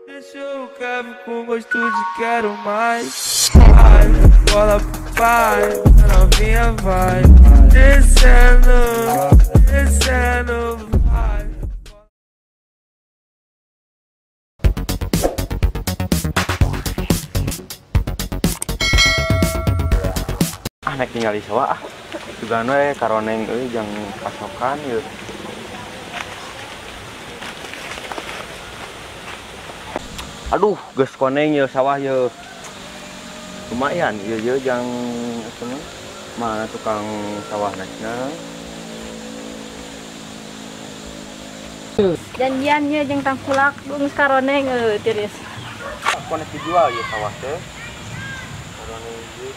Deixa eu quebro com gosto de quero mais. Vai, bola vai, a novinha vai. Descendo, descendo, vai. Nek tinggal di sawah juga karoneng jang pasokan yuk. Aduh geus koneng ya sawah ya lumayan ya jang mana tukang sawah naiknya janjiannya jeung tangkulak geus karoneng tiris konek dijual ya sawah teh karoneng ieu.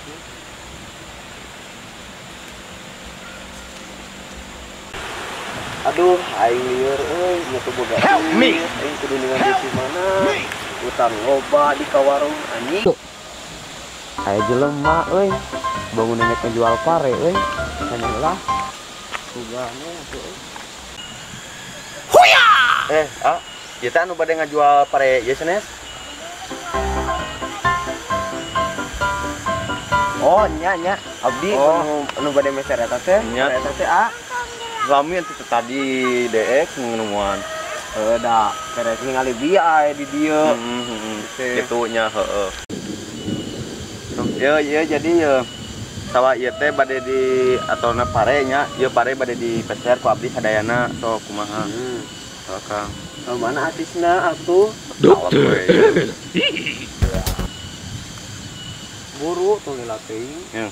Aduh, aing lieur euy, nya teu boga duit. Aing kudu ningali di mana? Utang loba di kawarung anjing. Aya jelema euy, bangun nek ngejual pare euy. Sanelah. Tugane atuh. Huya! Ieu teh anu bade ngajual pare ieu sanes? Oh, nya. Abdi anu bade meser eta teh. Eta teh Lami itu tadi deek ngenuan. Da, kerek ningali biaya di dia. Gitu nya, heeh. Ya jadi ya sawah ieu teh bade di atona pare nya, ieu pare bade di peser ku abdi sadayana sok kumaha. Sok Kang. Mana artisna atuh? Dokter. Buru tuh lila teuing. Ya.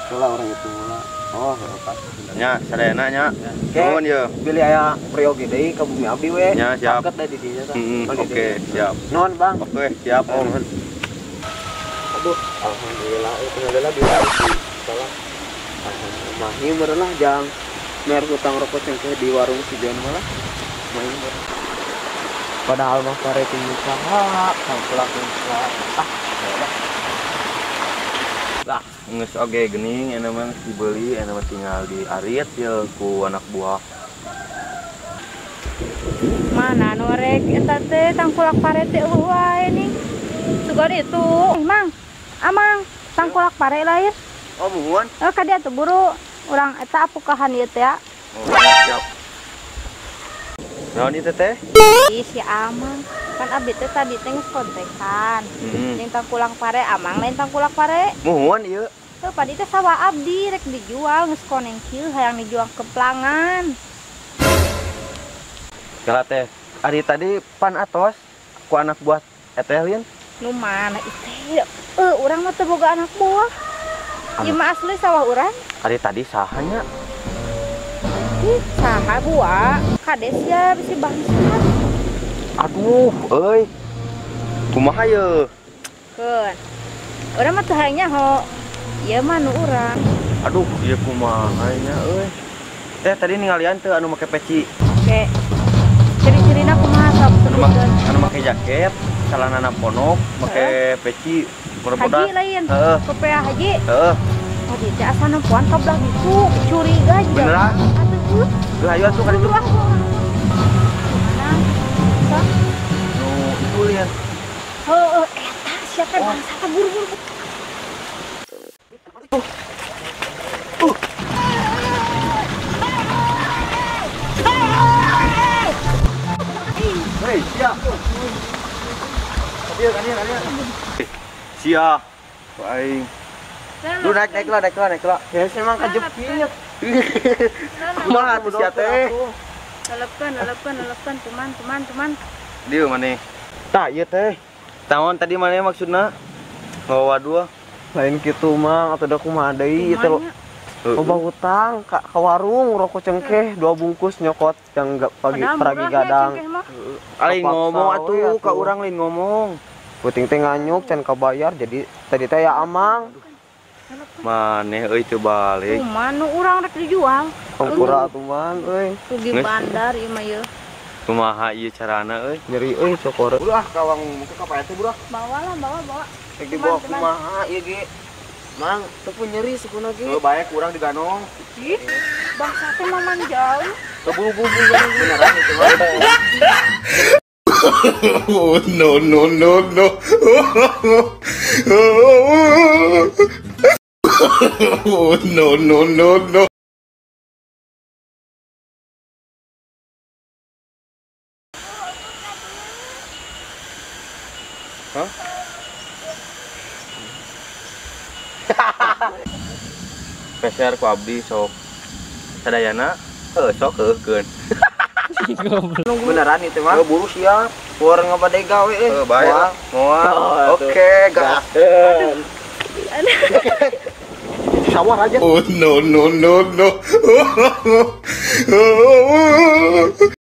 Soalnya orang itu mula. Oh, pas. Nya, sadayana nya. Nuhun ye. Pilih aya priyogi deui ka bumi abdi we. Nya, siap. Paket da di dinya tah. Oke, siap. Nuhun, Bang. Oke, siap, Om. Aduh, alhamdulillah tinggallah di salah. Alhamdulillah. Ieu meureunlah jang mer hutang rokok cengkeh di warung si Jon malah. Main. Padahal mah pare teh usaha, sangkulak usaha. Lah, geus oge geuning ena mah dibeli, ena mah tinggal di arit ya ku anak buah. mana norek eta teh tangkulak pare teh wae nih sugar itu Mang amang tangkulak pare lain Oh muhun ka dia tuh buru urang eta apukahan ieu teh ya. Oh siap. Naon ieu teh? Si amang kan abdi teh tadi teh geus kontekan jeung tangkulak pare amang lain tangkulak pare Muhun ieu tuh padi teh sawah abdi rek dijual geus koneng kieu hayang dijual ke pelangan. Kala teh ari tadi pan atos ku anak buah eteh lian Nu mana iteh urang mah teu boga anak buah. Ieu mah asli sawah urang. Ari tadi sahanya Ih, saha buah kades ya bisi bangsat. aduh euy kumaha ye Keun urang mah teu hayang nyaho ieu mah nu urang. aduh ieu kumaha nya euy teh tadi ningalian teu anu make peci Oke ciri-cirina kumaha sok sebutkeun. anu make jaket celanana ponok make peci mudah-mudahan Haji lain heeh kopea haji heeh haji teh asa nempuan ka belah ditu curiga juga beneran atuh geus ayo atuh kali itu mana sok nu itu lian heueuh eta sia teh bangsa buru-buru hei sia kadieu sia aing lu naik lah ya emang kajepin kumaha tuh sia teh Lelepan, teman. dieu maneh tah ieu teh taon tadi maneh maksudna bawa dua lain gitu mang atau udah kumaha deui itu loba hutang ka warung rokok cengkeh 2 bungkus nyokot yang pagi gadang aing ngomong atuh ka urang lain ngomong puting teh nganyuk can kabayar jadi tadi teh ya amang maneh euy teu balik kumaha nu urang rek dijual pura atuh mang euy rugi bandar ieu mah ieu kumaha ieu carana euy nyeri euy cokor ulah kawang muka ka pae teh budak bawa rek dibawa kumaha ieu ge mang teu pun nyeri sukuna ge bae kurang diganong ih bangsa teh mah manjau keburu-buru beneran itu mah Oh, no, no, no, no. Oh, no, no, no, no. Hah? Peser ku abdi sok sadayana sok keun. Beneran itu mah. Buru siap. War ngapadai gawe Baik. Moal. Oke, gas. Sawah aja. Oh, no, no, no, no.